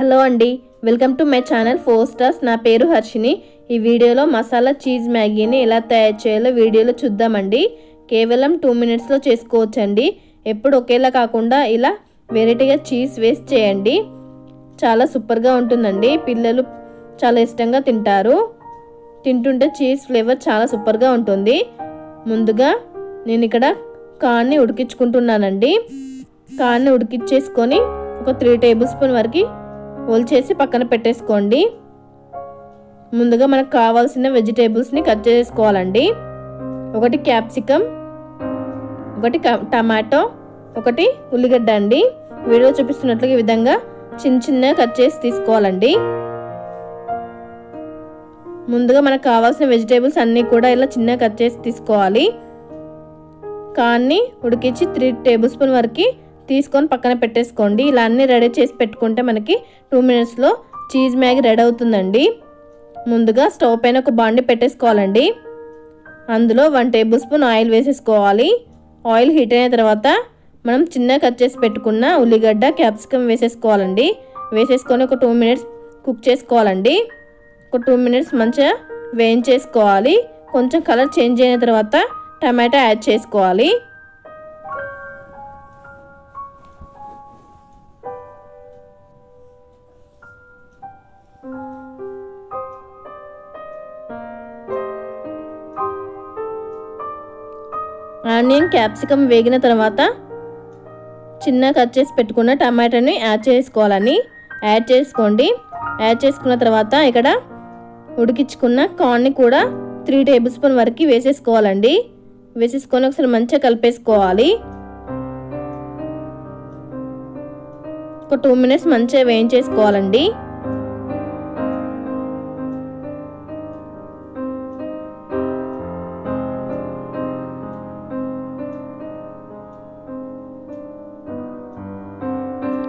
Hello అండి, welcome to my channel 4 stars. నా పేరు హర్షిని. ఈ వీడియోలో మసాలా చీజ్ మ్యాగీని ఎలా తయారు చేయాలో వీడియోలో చూద్దామండి. కేవలం 2 మినిట్స్లో చేసుకోవచ్చండి. ఎప్పుడు ఒకేలా కాకుండా ఇలా వెరైటీగా చీజ్ వేస్ట్ చేయండి. చాలా సూపర్గా ఉంటుందండి. పిల్లలు చాలా ఇష్టంగా తింటారు. తింటుంటే చీజ్ ఫ్లేవర్ చాలా సూపర్గా ఉంటుంది. ముందుగా నేను ఇక్కడ కార్న్ని ఉడికించుకుంటున్నానండి. కార్న్ని ఉడికించేసుకొని ఒక 3 టేబుల్ స్పూన్ వరకు ఒలిచేసి పక్కన పెట్టేసుకోండి. ముందుగా మనకు కావాల్సిన వెజిటేబుల్స్ని కట్ చేసుకోవాలండి. ఒకటి క్యాప్సికమ్, ఒకటి టమాటో, ఒకటి ఉల్లిగడ్డ అండి. వీడియో చూపిస్తున్నట్లుగా ఈ విధంగా చిన్న చిన్నగా కట్ చేసి తీసుకోవాలండి. ముందుగా మనకు కావాల్సిన వెజిటేబుల్స్ అన్నీ కూడా ఇలా చిన్నగా కట్ చేసి తీసుకోవాలి. కార్న్ని ఉడికించి 3 టేబుల్ స్పూన్ వరకు తీసుకొని పక్కన పెట్టేసుకోండి. ఇలా అన్నీ రెడీ చేసి పెట్టుకుంటే మనకి 2 మినిట్స్లో చీజ్ మ్యాగీ రెడీ అవుతుందండి. ముందుగా స్టవ్ పైన ఒక బాండి పెట్టేసుకోవాలండి. అందులో 1 టేబుల్ స్పూన్ ఆయిల్ వేసేసుకోవాలి. ఆయిల్ హీట్ అయిన తర్వాత మనం చిన్నగా కట్ చేసి పెట్టుకున్న ఉల్లిగడ్డ, క్యాప్సికమ్ వేసేసుకోవాలండి. వేసేసుకొని ఒక 2 మినిట్స్ కుక్ చేసుకోవాలండి. ఒక 2 మినిట్స్ మంచిగా వేయించేసుకోవాలి. కొంచెం కలర్ చేంజ్ అయిన తర్వాత టమాటా యాడ్ చేసుకోవాలి. ఆనియన్, క్యాప్సికమ్ వేగిన తర్వాత చిన్నగా కట్ చేసి పెట్టుకున్న టమాటాని యాడ్ చేసుకోండి. యాడ్ చేసుకున్న తర్వాత ఇక్కడ ఉడికించుకున్న కార్న్ని కూడా 3 టేబుల్ స్పూన్ వరకు వేసేసుకోవాలండి. వేసేసుకొని ఒకసారి మంచిగా కలిపేసుకోవాలి. ఒక 2 మినిట్స్ మంచిగా వేయించేసుకోవాలండి.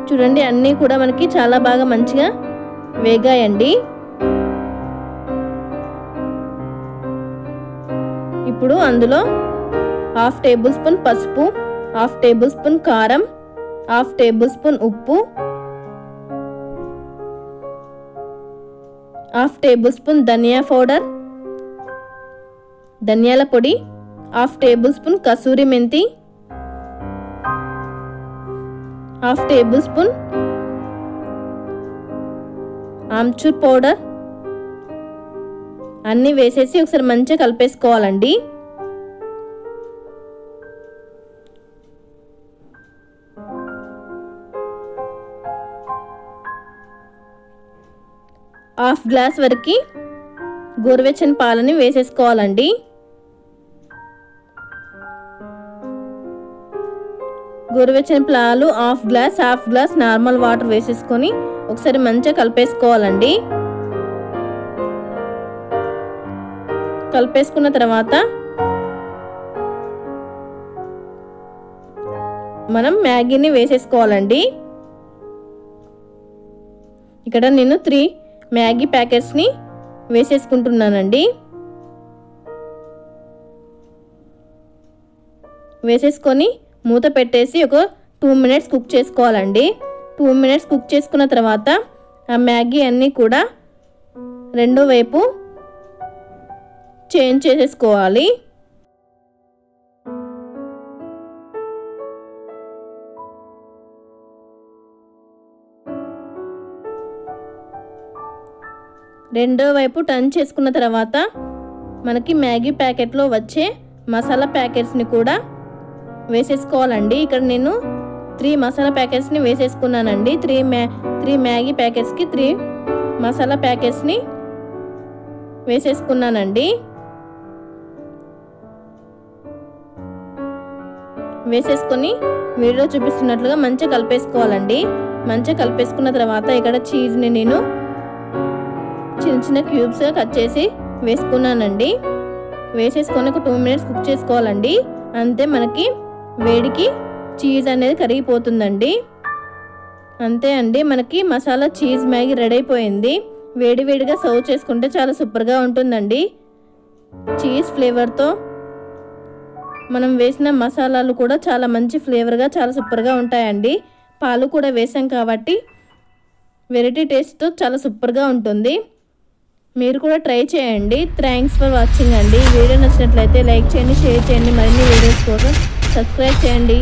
చూడండి, అన్నీ కూడా మనకి చాలా బాగా మంచిగా వేగాయండి. ఇప్పుడు అందులో 1/2 టేబుల్ స్పూన్ పసుపు, 1/2 టేబుల్ స్పూన్ కారం, 1/2 టేబుల్ స్పూన్ ఉప్పు, 1/2 టేబుల్ స్పూన్ ధనియా పౌడర్, ధనియాల పొడి, 1/2 టేబుల్ స్పూన్ కసూరి మెంతి, 1/2 టేబుల్ స్పూన్ ఆమ్చూర్ పౌడర్ అన్నీ వేసేసి ఒకసారి మంచిగా కలిపేసుకోవాలండి. హాఫ్ గ్లాస్ వరకు గోరువెచ్చని పాలని వేసేసుకోవాలండి. గోరువెచ్చని పాలు హాఫ్ గ్లాస్ నార్మల్ వాటర్ వేసేసుకొని ఒకసారి మంచిగా కలిపేసుకోవాలండి. కలిపేసుకున్న తర్వాత మనం మ్యాగీని వేసేసుకోవాలండి. ఇక్కడ నేను 3 మ్యాగీ ప్యాకెట్స్ని వేసేసుకుంటున్నానండి. వేసేసుకొని మూత పెట్టేసి ఒక 2 మినిట్స్ కుక్ చేసుకోవాలండి. 2 మినిట్స్ కుక్ చేసుకున్న తర్వాత ఆ మ్యాగీ అన్నీ కూడా రెండో వైపు చేంజ్ చేసేసుకోవాలి. రెండో వైపు టర్న్ చేసుకున్న తర్వాత మనకి మ్యాగీ ప్యాకెట్లో వచ్చే మసాలా ప్యాకెట్స్ని కూడా వేసేసుకోవాలండి. ఇక్కడ నేను 3 మసాలా ప్యాకెట్స్ని వేసేసుకున్నానండి. 3 మ్యాగీ ప్యాకెట్స్కి 3 మసాలా ప్యాకెట్స్ని వేసేసుకున్నానండి. వేసేసుకొని వీడియో చూపిస్తున్నట్లుగా మంచిగా కలిపేసుకోవాలండి. మంచిగా కలిపేసుకున్న తర్వాత ఇక్కడ చీజ్ని నేను చిన్న చిన్న క్యూబ్స్గా కట్ చేసి వేసుకున్నానండి. వేసేసుకొని ఒక 2 మినిట్స్ కుక్ చేసుకోవాలండి. అంతే, మనకి వేడికి చీజ్ అనేది కరిగిపోతుందండి. అంతే అండి, మనకి మసాలా చీజ్ మ్యాగీ రెడీ అయిపోయింది. వేడివేడిగా సర్వ్ చేసుకుంటే చాలా సూపర్గా ఉంటుందండి. చీజ్ ఫ్లేవర్తో మనం వేసిన మసాలాలు కూడా చాలా మంచి ఫ్లేవర్గా చాలా సూపర్గా ఉంటాయండి. పాలు కూడా వేసాం కాబట్టి వెరైటీ టేస్ట్తో చాలా సూపర్గా ఉంటుంది. మీరు కూడా ట్రై చేయండి. థ్యాంక్స్ ఫర్ వాచింగ్ అండి. వీడియో నచ్చినట్లయితే లైక్ చేయండి, షేర్ చేయండి. మరిన్ని వీడియోస్ కోసం సబ్స్క్రైబ్ చేయండి.